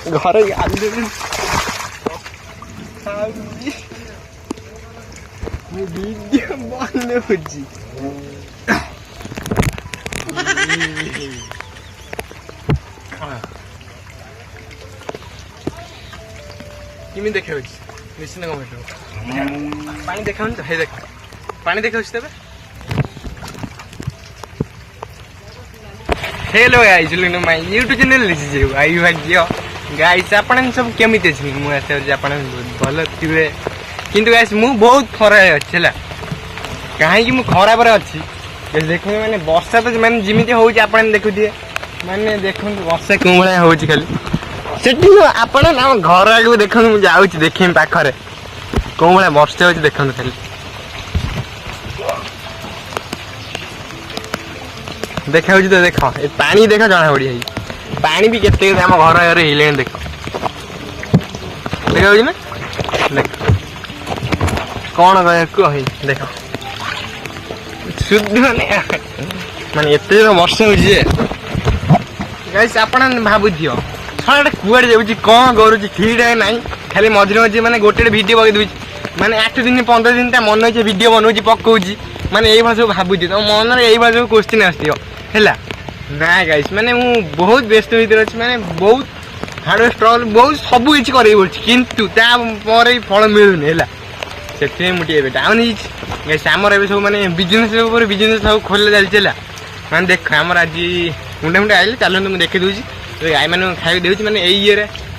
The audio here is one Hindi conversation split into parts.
ଘରେ ମୁଁ ଭିଡ଼ିଓ ବନଉଛି। କେମିତି ଦେଖାଉଛି ନିଶ୍ଚିନ୍ତ କମେଣ୍ଟ ପାଣି ଦେଖାଉନି ତ? ହେଇ ଦେଖ ପାଣି ଦେଖାଉଛି ତେବେ। हेलो गाइस लुनु माय यूट्यूब चैनल लिखिजे आई भाग्य गाइस आपण सब केमिति अछि मु आसे आपण भल थिबे किंतु गाइस मु बहुत खरा अछि हला काहे कि मु खरा पर अछि देखो माने वर्षा तो माने जिमिति होउछि आपण देखु दिए माने देखु वर्षा कोमळा होउछि खाली सेठी आपण ना घर आगु देखु मु जाउछि देखिम पाखरे कोमळा वर्षा होउछि देखु खाली देखा तो देख पानी देख जना पड़ी पानी भी केते आम घर आगे हिले देख देखा ना देख कौन कह देख शुद्ध माने माने एत वर्षा हो भावुथ छाड़ा कुआड़े जाऊँ कौन करुँ ठीक ना खाली मझे मझे मैंने गोटे भिड पकई दूसरी मैंने 8 दिन 15 दिन मन हो भिड बनाऊँ पकाऊँ मैंने यही सब भावुची तो मन में यही सब क्वेश्चन आसो है ना गाइस मैंने मु बहुत व्यस्त भीतर अच्छी मैंने बहुत हार्ड स्ट्रगल बहुत सब किसी कर किंतु फल मिलूनी है से मुझे डाउन गाइस आमर ए सब मैंने बिजनेस बिजनेस सब खोल चलती है मैंने देख आमर आज मुंडे मुंडे आइले चलते मुझे देखी दूसरी गाय मैंने खाई दूसरी मैंने ये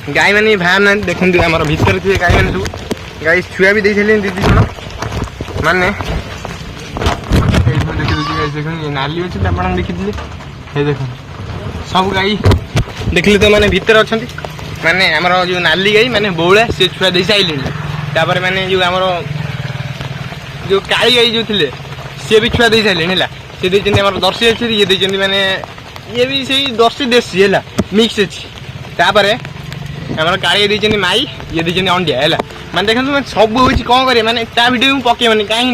गाय मैंने बाहर ना देखते आम भर थे गाय मैंने सब गाय छुआ भी दे दीदी जन मैंने देखो नाली अच्छे आप देखी देख सब गाई देखिले तो मैंने भीतर अच्छा माने आमर जो नाली गाई मैंने बौला सी छुआ दे सारे तापर मैंने जो आमर जो काली गाई जो थे सी भी छुआ दे सारे है सी देती दर्शी अच्छे ये देखते मैंने ये भी सही दर्शी देसी है मिक्स अच्छी तापर आमर काली देते माई ये देखते अंडिया है मैंने देखो मैं सब हूँ कौन करें मैंने भिडियो मुझे पकेबनी कहीं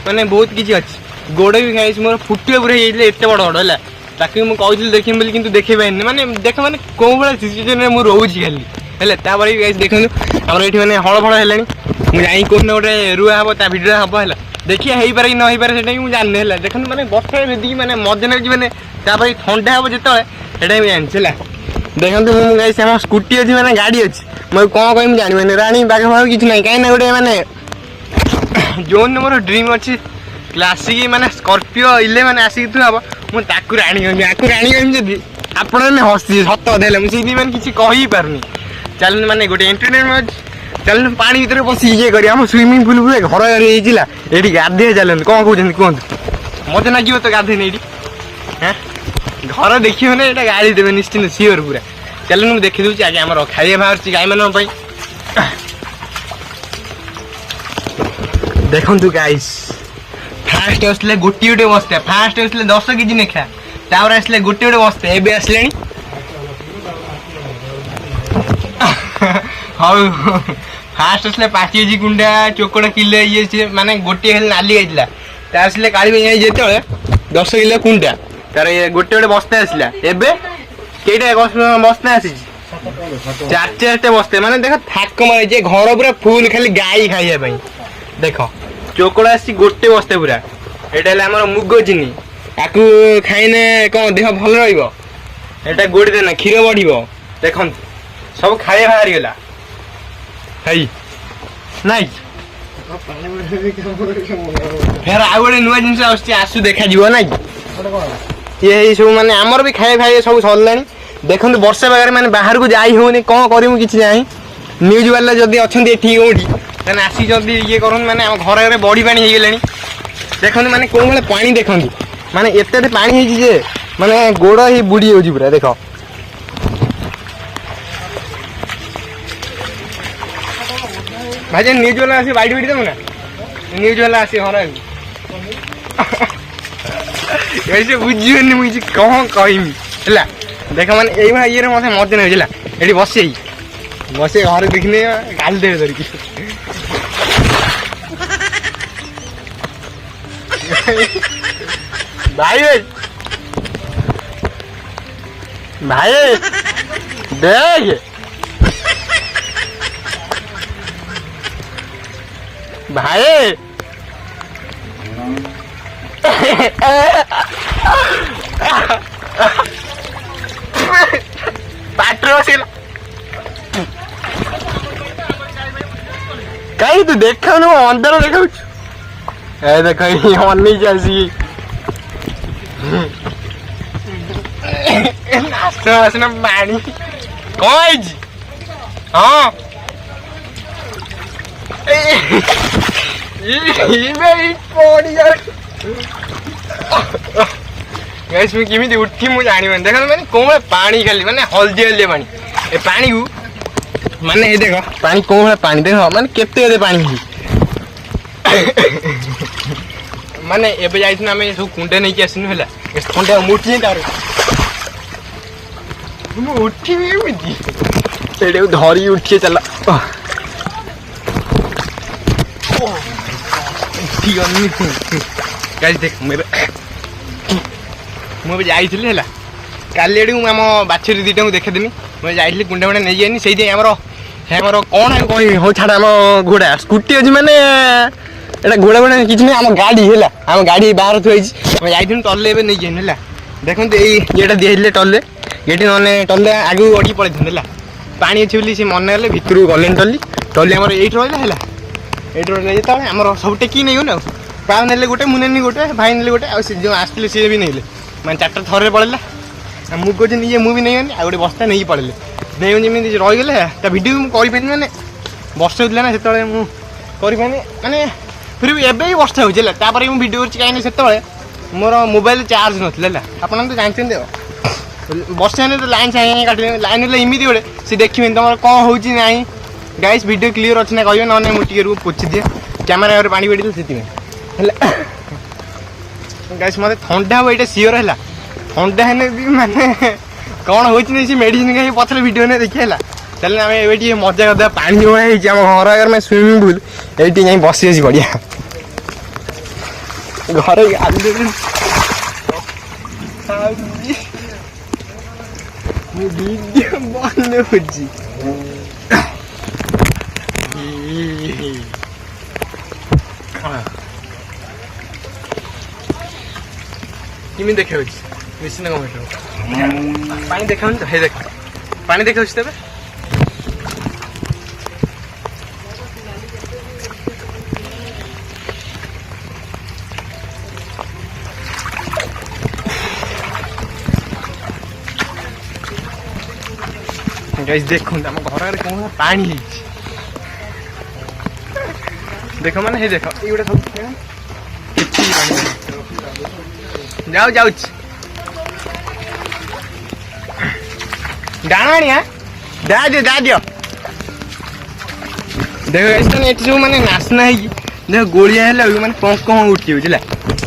मैंने बहुत किसी अच्छी गोड़ भी खाई मोर फुटे पूरा एत बड़ बड़ है ताकि मुझे कहती देखिम बोली किंतु देखे पानी मैंने देख मैंने कौ भाई सिचुएसन में मुझे रोची खाली है देखो आम ये मैंने हल फल है मुझे कौन गोटे रुआ हम ता भिडियो हम है देखिए हो पारे कि नई पारे मुझे जानी है देखो मैंने बर्षा भेदी मैंने मजा नहीं मैंने ठंडा हम जो है जानसी है देखो मुझे स्कूटी अच्छी मैंने गाड़ी अच्छी मैं कौन कह जानी राणी बाघ फाग किसी ना कहीं गोटे मैंने जो मोर ड्रीम अच्छी क्लासिक मैंने स्कॉर्पियो इले मैंने आसिक हम मुझे राणी कहमी जदि आप हसी सत कथा मुझे मैंने किसी कही पारनी चल मैंने गोटे एंटरटेनमेंट चल पानी भर बस ये कर स्विमिंग पुल पूरा घर ये गाधे चलते कौन कहते कहतु मजा लगे तो गाधे नहीं हाँ घर देखिए ना ये गाड़ी देवे निश्चिंत सियोर पूरा चल मुझे देखी दूसरी आज आम खाइए बाहर गाई मान देखु गाइस फास्ट आसले गोटे गोटे बस्ते फास्ट आसले 10 केजी नेखा तापर आसले गोटे गोटे बस्ते एबे आसले हाँ फास्ट आसले 5 केजी कुंडा चोकड़ा किलो ये माने गोटे नाली आइला आसले काली जो 10 किलो कुंडा तार गोटे गोटे बस्ते आसला एबे केटा बस्ते आसी 4 बस्ते माने देख थाक मारे घर पूरा फुल खाली गाई खाइबा देख चोकड़ा आसी गोटे बस्ते पूरा यहाँ आम मुग चिनी आपको खाइने कौन देह भल रहा गोड़ी देना क्षीर बढ़ देख सब खाए बाहरी गला नाई फेर आउ गोटे नुआ जिन आसू देखा ना ये सब माने आमर भी खाए खाए सब सरला देखो वर्षा पागे मैंने बाहर को जाई होनी कौन करूँ कि न्यूज वाला जदि अच्छा ठीक कौटी आसी जदि ये कर मैंने घर आगे बड़ी पानी हो गला देखो मैंने कौन भाई पानी देखो माने एत पानी जे माने गोड़ ही बुड़ी हो पूरा देख भाई न्यूज वाला आसी बाइट बाइट देव ना न्यूज वाला आसी घर ऐसे बुझे मुझे कौन कहमी है देख मैंने ये मत मजा नहीं ये बस बस घर देखने गाली देवे धरिकी भाई भाई देख भाई पाटर बसिल कहीं तू देखा अंदर देखा देख अनेक आसी नाचना पानी कौन हाँ केमी उठी मुझे जानी देख मैंने कौन पानी खाली मैंने हल्दी हल्दी पानी ए पानी को माने ये देख पानी कौन पानी देख माने केते पानी माने एबे जाइछन आमे सब कुंडे नै कि आसिनु होला कुंडे मुठी तार मु उठी भी मिदी सेडे धरी उठी चला ठीक अन्नी गाइस देख मेरे मु भी जाइथिले होला काली एडी हम बाछरी दिटा को देखै देनी मु जाइथिले कुंडे कुंडे नै जानी सेई दे हमरो कोन कहि हो छाडा हम घोड़ा स्कूटी अछि माने एटा घोड़ा घोड़ा किछि नै हम गाड़ी हैला हम गाड़ी बाहर थोइ हम जाइथिन टल्ले एबे नै जेन हैला देखन ए एटा दिहिले टल्ले एटी नने टल्ले आगु ओडी पळैथिन हैला पानी अछि बोली से मन हेले भितरु गलेन टल्ली टल्ले हमर एठ रहला हैला एठ रहले जेता हमर सब टेकी नै हो ना पाव नेले गोटे मुनेनी गोटे भाई नेले गोटे आ से जो आस्तिले से भी नेले माने चारटा थरे पळला मु को जे निये मु भी नै आ गोटे बस्ता नै पळले नै जेमी रहि गेले ता वीडियो मु करि पेनी माने वर्ष होतला ना सेतळे मु करि पेनी माने फिर भी एबे ही वर्षा होइला तापर मु वीडियो करछि काई नै सेतळे मोर मोबाइल चार्ज नथला आपन तो जानछन दे वर्षा ने तो लाइन चाहिए काटि लाइन ले इमिति गोटे से देखिबेन तमर कोन होउछि नाही गाइस वीडियो क्लियर अछि ना कहयो न मु टिके रु पोछि दिए कैमरा रे पानी बेडिल सेति में गाइस मते ठंडा हो एटा सियर हैला ठंडा हेने भी माने कोन होइछि नै से मेडिसिन काई पछले वीडियो ने देखिला चल हमें एटी मजा करदा पानी हो है हम घर अगर में स्विमिंग पूल एटी जाई बसी अछि बढ़िया घर गाली मैं वीडियो बंद हो जी किमी देखे होछि बेसी न कमेंट पानी देखाउन तो हे देख पानी देखे होछि तबे गाइस देखो हम घर रे कोन पानी है देखो माने हे देखो ई गोटे सब जाओ जाओ डाणानिया दा दियो देखो गाइस ने एठी जो माने नासना है देखो गोलिया हेला माने पंक उठी बुझला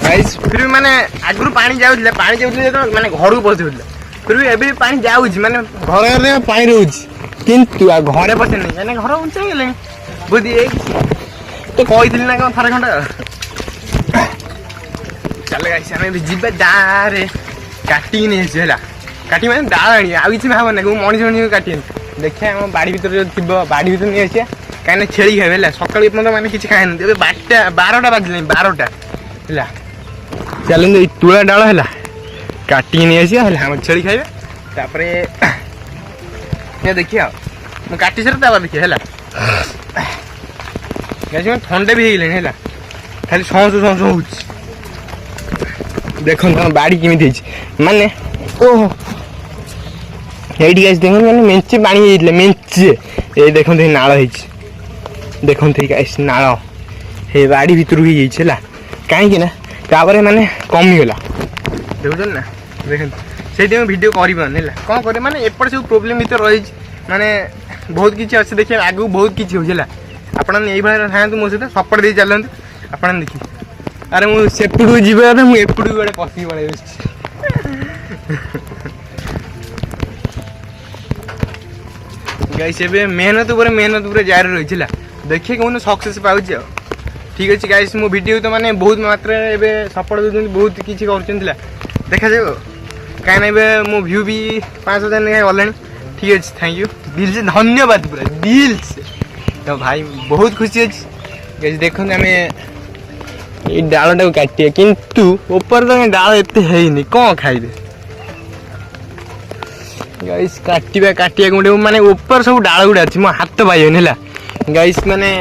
गाइस फिर माने आगुर पानी जाउथले तो माने घर को पहुंचुथले फिर भी एबे पानी जाउछि माने घर रे पानी रहउछि किंतु आ घरे पसे नै माने घर ऊंचा गेले बुद्धि एक तो कहिथिल ना कोन थारे खंडा चल गाइस हमें भी जिबे दारे काटी नै हेला काटी माने दाळाणी आ किछि भाव नै मणि जणी काटी देखै हम बाड़ी भीतर जो थिबो बाड़ी भीतर नै आछिया काने छेली खाइबेला सकाळी पन माने किछि खाइ नै एबे 12टा बाजले 12टा हेला चलन ए तुळा डाळ हेला काटी नै आछिया हेला हम छेली खाइबे तापरे ये देखिए मु काटी सर तापर देखिए हैला गाइस में ठंडे भी हेले हैला खाली सौंस होछ देखो ना बाड़ी किमि देछि माने ओहो एडी गाइस देखो माने मेंचे पानी हेले मेंचे ए देखो दे नाळ हेछि देखो थे गाइस नाळ हे बाड़ी भीतर ही हेछि हैला काहे कि ना तापरे माने कमी गेला देखुछन ना देखन सेठी में वीडियो करिबन हैला कोन करे माने एपड सब प्रॉब्लम भीतर रहि माने बहुत किछि अछि देखिए आगु बहुत किछि होइला आपण एई भाई थांतु मो सहित सपोर्ट दे चलंत आपण देखि अरे मु सेपुडु जिबे रे मु एपुडु गोडे पसी पळे गाइस एबे मेहनत ऊपर जारी रहिছিলা देखिए कोन सक्सेस पाउछि ठीक अछि गाइस मो वीडियो तो माने बहुत मात्रा एबे सपोर्ट दउछन बहुत किछि करछनथिला देखा जाबो काहे नै बे मो व्यू भी 5000 ने ऑनलाइन ठीक है थैंक यू दिल से धन्यवाद पूरा दिल से तो भाई बहुत खुशी है गाइस देखो आम ये डालटा को काटिए किंतु ऊपर तो डाल एते हैनी कौन खाइबे गाइस काटिबा काटिया गुंडे माने ऊपर सब डाल गुडा अछि मो हाथ पाइयोनी हला गाइस माने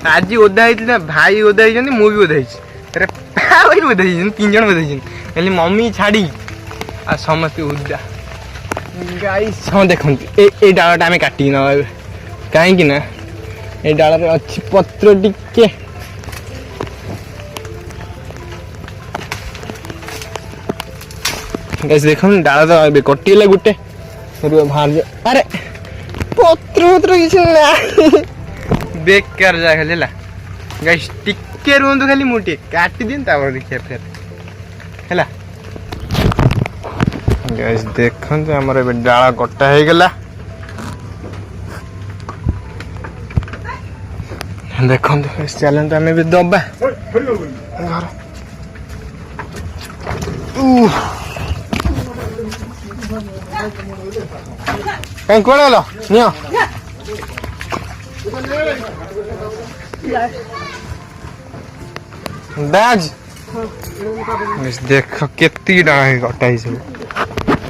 आज ओदा हैति भाई ओदा हैछन मु भी ओदा हैछि अरे भाई ओदा हैछन तीन जण ओदा हैछन खाली मम्मी छाड़ी आ समस्त ओदा गाइस हम देखन ए डालटा हमें काटी न काहे कि ना ए डाल रे अछि पत्र टिके गाइस देखन डाल तो अबे कटिला गुटे बाहर अरे पत्र पत्र किसी ना बेकार जा खाली गाइस टिके रुंदु खाली मुटे काटी दिन तापर देखिया फिर हैला गाइस देखन तो हमर बे डाला कटा हे गेला देखन तो इस चैलेंज तो हमें भी दबा कहीं कौन वाला नियो बैज देख केती डाला है कटा ही सब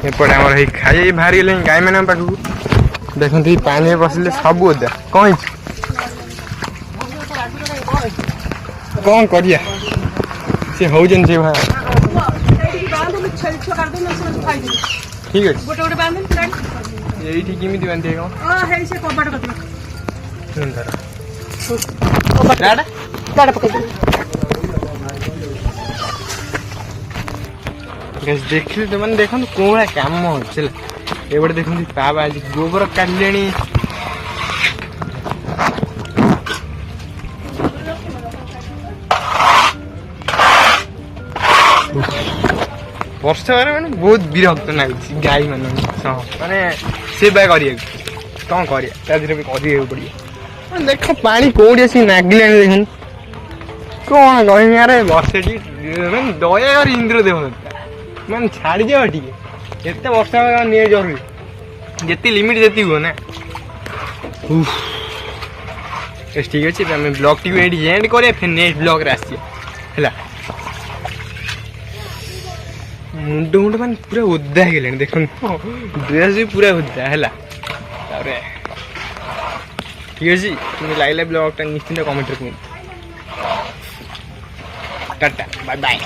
एपटे हमर हे खाई भारी ले गाय मैंने पाखु देखन तो पानी बसले सब ओदा कहीं कौन करिया से हो जन जे भाई ठीक है गोटे गोटे बांधन गाड़ी एठी किमिति बांधे को हे से कबाट कत सुंदर डाडा पकड़ गैस देखिले तो मन देखन कोला काम हो चल एबडे देखन पाबा आज गोबर काढलेनी वर्षा माने बहुत विरक्त नागुची गाई मान माने सेवा करिए कौन करिए तादिरे भी करिए पड़िए देख पानी कोडी आसी नागले देखन कौन गई यार वर्षे टी मन दया और इंद्रदेव मन छाड़ी जाओ ठीक एते वर्षा नहीं जरूरी जेती लिमिट जेती हो ना उफ ठीक अछि हम ब्लॉग टी एंड एंड करे फिर नेक्स्ट ब्लॉग रे आसी हैला मुंड मुंड मान पूरा उद्दा है गेलेन देखन ड्रेस भी पूरा उद्दा हैला तारे ठीक अछि तुम लाइला ब्लॉग टा निश्चित कमेंट रे टाटा बाय बाय।